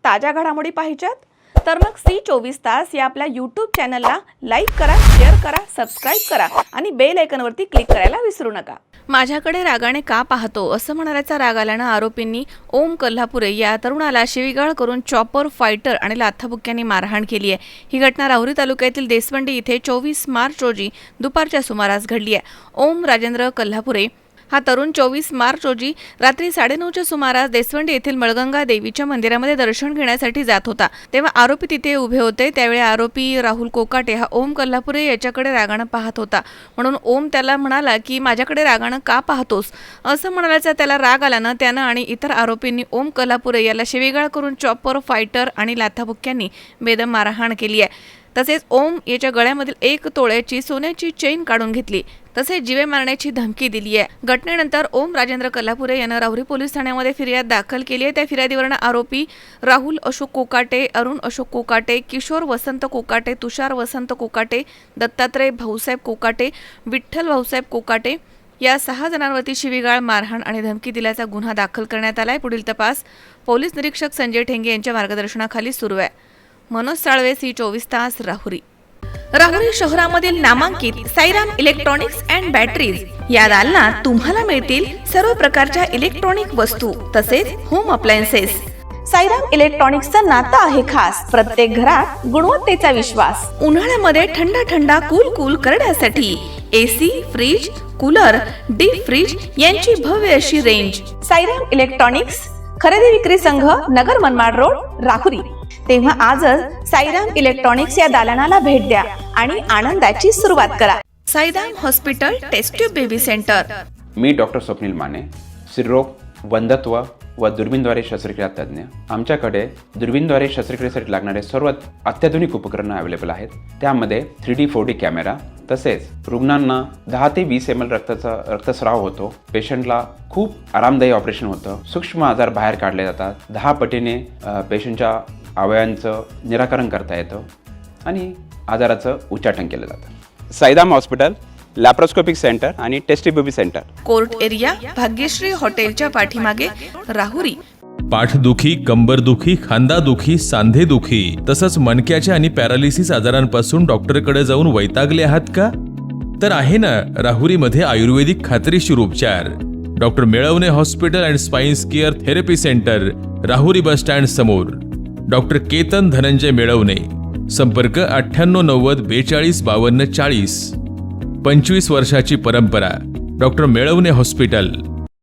ताज्या घडामोडी पाहिजेत तर मग C24 तास या आपल्या YouTube चॅनलला लाईक करा, शेअर करा, सबस्क्राइब करा आणि बेल आयकॉनवरती क्लिक करायला विसरू नका। माझ्याकडे रागाने का पाहतो असं म्हणाल्याचा राग आल्यानं आरोपींनी ओम कोल्हापुरे या तरुणाला शिवीगाळ करून चॉपर, फायटर आणि लाथाबुक्क्यांनी मारहाण केली आहे। ही घटना राहुरी तालुक्यातील देसवंडी इथे 24 मार्च रोजी दुपारच्या सुमारास घडली आहे। ओम राजेंद्र कोल्हापुरे हा तरुण 24 मार्च रोजी रात्री 9:30च्या सुमारास देसवंडी येथील मळगंगा देवीच्या मंदिरामध्ये दर्शन घेण्यासाठी जात होता। तेव्हा आरोपी तिथे उभे होते। त्यावेळी आरोपी राहुल कोकाटे हा ओम कोल्हापुरे याच्याकडे रागानं पाहत होता, म्हणून ओम त्याला म्हणाला की माझ्याकडे रागानं का पाहतोस असं म्हणाल्याचा त्याला राग आल्यानं त्यानं आणि इतर आरोपींनी ओम कोल्हापुरे याला शिवीगाळ करून चॉपर, फायटर आणि लाथाबुक्क्यांनी बेदम मारहाण केली आहे। तसेच ओम याच्या गळ्यामधील 1 तोळ्याची सोन्याची चेन काढून घेतली, तसेच जीवे मारण्याची धमकी दिली आहे। घटनेनंतर ओम राजेंद्र कोल्हापुरे यानं राहुरी पोलीस ठाण्यामध्ये फिर्याद दाखल केली आहे। त्या फिर्यादीवरून आरोपी राहुल अशोक कोकाटे, अरुण अशोक कोकाटे, किशोर वसंत कोकाटे, तुषार वसंत कोकाटे, दत्तात्रय भाऊसाहेब कोकाटे, विठ्ठल भाऊसाहेब कोकाटे या 6 जणांवरती शिवीगाळ, मारहाण आणि धमकी दिल्याचा गुन्हा दाखल करण्यात आलाय। पुढील तपास पोलीस निरीक्षक संजय ठेंगे यांच्या मार्गदर्शनाखाली सुरू आहे। मनोज साळवे, C24 तास, राहुरी। राहुरी शहरामधील नामांकित साईराम इलेक्ट्रॉनिक्स अँड बॅटरीज या दालनात तुम्हाला मिळतील सर्व प्रकारच्या इलेक्ट्रॉनिक वस्तू तसेच होम अप्लायन्सेस। साईराम इलेक्ट्रॉनिक्सचं नातं आहे खास, प्रत्येक घरात गुणवत्तेचा विश्वास। उन्हाळ्यामध्ये थंड कूल करण्यासाठी AC, fridge, cooler, deep freeze यांची भव्य अशी रेंज। साईराम इलेक्ट्रॉनिक्स खरेदी विक्री संघ, नगर मनमाड रोड, राहुरी। तेव्हा आजच साईराम इलेक्ट्रॉनिक्स या दालनाला भेट द्या आणि आनंदाची सुरुवात करा। Sairam hospital test tube baby centre. मी डॉक्टर स्वप्नील माने, स्त्रीरोग, वंध्यत्व व दुर्बीणद्वारे शस्त्रक्रिया तज्ञ। आमच्याकडे दुर्बीणद्वारे शस्त्रक्रियेसाठी लागणारे सर्व अत्याधुनिक उपकरणं अवेलेबल आहेत। त्यामध्ये 3D 4D कॅमेरा, तसेच रुग्णांना 10 ते 20 ml रक्तस्राव होतो। पेशंटला खूप आरामदायी ऑपरेशन होतं। सूक्ष्म आजार बाहेर काढले जातात। 10 पटीने पेशंटच्या अवयवांचं निराकरण करता येतं आणि आजाराचं उच्चाटन केलं जातं। साईराम हॉस्पिटल, लॅप्रोस्कोपिक सेंटर आणि test baby centre, court area, Bhagyashree हॉटेलच्या पाठीमागे, राहुरी। पाठदुखी, कंबरदुखी, खांदादुखी, सांधेदुखी तसंच मणक्याच्या आणि पॅरालिसिस आजारांपासून डॉक्टरकडे जाऊन वैतागले आहात का? तर आहे ना राहुरीमध्ये आयुर्वेदिक खात्रीशीर उपचार। Doctor Melavane hospital and spines care therapy centre, Rahuri bus stand समोर। डॉक्टर केतन धनंजय मेळवणे, संपर्क 9890 42 52 40। 25 वर्षाची परंपरा, डॉक्टर मेळवणे हॉस्पिटल।